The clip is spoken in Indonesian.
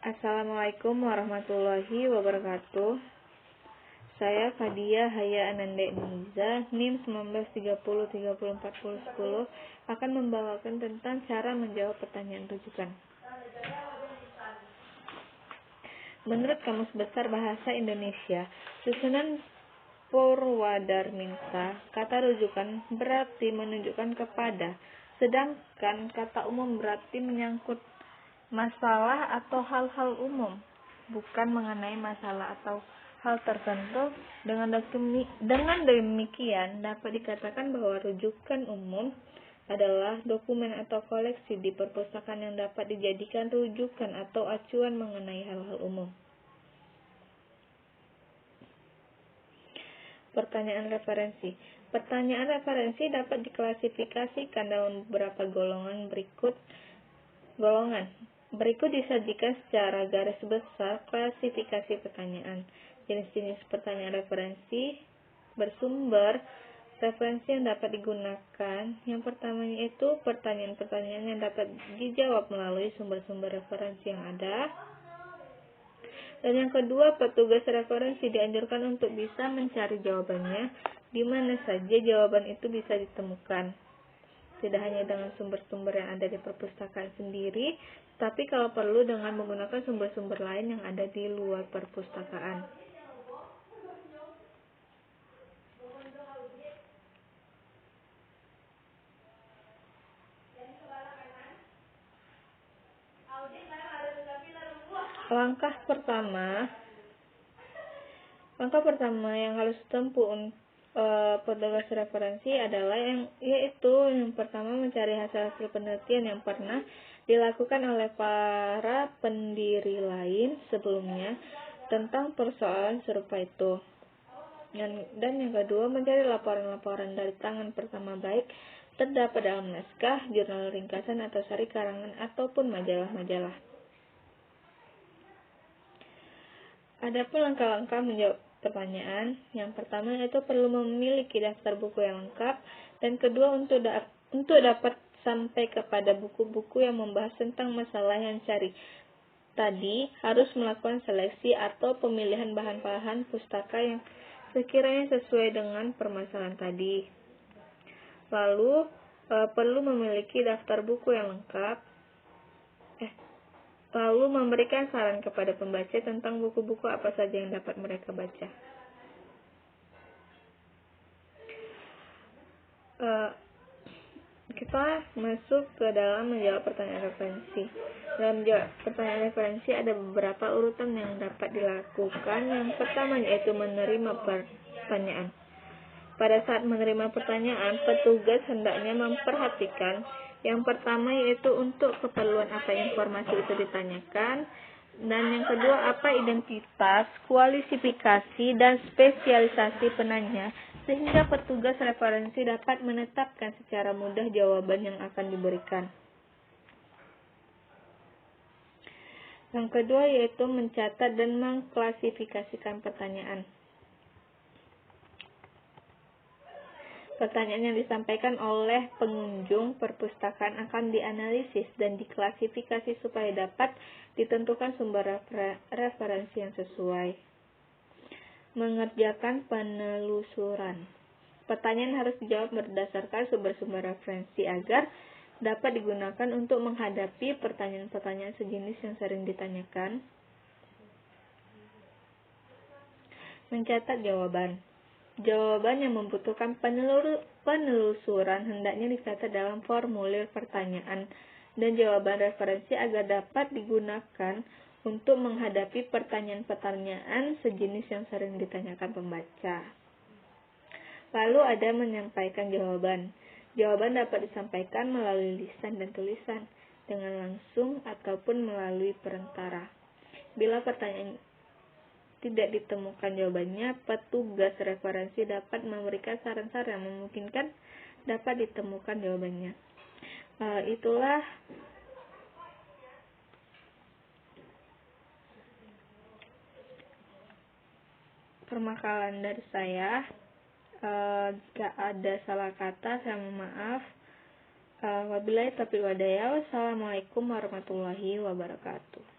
Assalamualaikum warahmatullahi wabarakatuh. Saya Fadia Haya Ananda Niza, NIM 1930 akan membawakan tentang cara menjawab pertanyaan rujukan. Menurut Kamus Besar Bahasa Indonesia, susunan Purwadarminta, kata rujukan berarti menunjukkan kepada, sedangkan kata umum berarti menyangkut masalah atau hal-hal umum, bukan mengenai masalah atau hal tertentu. Dengan demikian dapat dikatakan bahwa rujukan umum adalah dokumen atau koleksi di perpustakaan yang dapat dijadikan rujukan atau acuan mengenai hal-hal umum. Pertanyaan referensi. Pertanyaan referensi dapat diklasifikasikan dalam beberapa golongan. Berikut disajikan secara garis besar klasifikasi pertanyaan. Jenis-jenis pertanyaan referensi bersumber referensi yang dapat digunakan. Yang pertama yaitu pertanyaan-pertanyaan yang dapat dijawab melalui sumber-sumber referensi yang ada. Dan yang kedua, petugas referensi dianjurkan untuk bisa mencari jawabannya di mana saja jawaban itu bisa ditemukan. Tidak hanya dengan sumber-sumber yang ada di perpustakaan sendiri, tapi kalau perlu dengan menggunakan sumber-sumber lain yang ada di luar perpustakaan. Langkah pertama yang harus ditempuh petugas referensi adalah yang pertama mencari hasil penelitian yang pernah dilakukan oleh para pendiri lain sebelumnya tentang persoalan serupa itu. Dan yang kedua, mencari laporan-laporan dari tangan pertama baik terdapat dalam naskah, jurnal ringkasan atau sari karangan ataupun majalah-majalah. Adapun langkah-langkah menjawab pertanyaan, yang pertama yaitu perlu memiliki daftar buku yang lengkap, dan kedua untuk dapat sampai kepada buku-buku yang membahas tentang masalah yang dicari tadi, harus melakukan seleksi atau pemilihan bahan-bahan pustaka yang sekiranya sesuai dengan permasalahan tadi. Lalu perlu memiliki daftar buku yang lengkap. Lalu memberikan saran kepada pembaca tentang buku-buku apa saja yang dapat mereka baca. Kita masuk ke dalam menjawab pertanyaan referensi. Dalam menjawab pertanyaan referensi ada beberapa urutan yang dapat dilakukan. Yang pertama yaitu menerima pertanyaan. Pada saat menerima pertanyaan, petugas hendaknya memperhatikan yang pertama yaitu untuk keperluan apa informasi itu ditanyakan, dan yang kedua apa identitas, kualifikasi, dan spesialisasi penanya, sehingga petugas referensi dapat menetapkan secara mudah jawaban yang akan diberikan. Yang kedua yaitu mencatat dan mengklasifikasikan pertanyaan. Pertanyaan yang disampaikan oleh pengunjung perpustakaan akan dianalisis dan diklasifikasi supaya dapat ditentukan sumber referensi yang sesuai. Mengerjakan penelusuran. Pertanyaan harus dijawab berdasarkan sumber-sumber referensi agar dapat digunakan untuk menghadapi pertanyaan-pertanyaan sejenis yang sering ditanyakan. Mencatat jawaban. Jawaban yang membutuhkan penelusuran hendaknya dicatat dalam formulir pertanyaan dan jawaban referensi agar dapat digunakan untuk menghadapi pertanyaan-pertanyaan sejenis yang sering ditanyakan pembaca. Lalu ada menyampaikan jawaban. Jawaban dapat disampaikan melalui lisan dan tulisan, dengan langsung ataupun melalui perantara. Bila pertanyaan tidak ditemukan jawabannya, petugas referensi dapat memberikan saran-saran yang memungkinkan dapat ditemukan jawabannya. Itulah permakalan dari saya. Jika ada salah kata, saya mohon maaf. Wabillahi taufiq wal hidayah. Wassalamualaikum warahmatullahi wabarakatuh.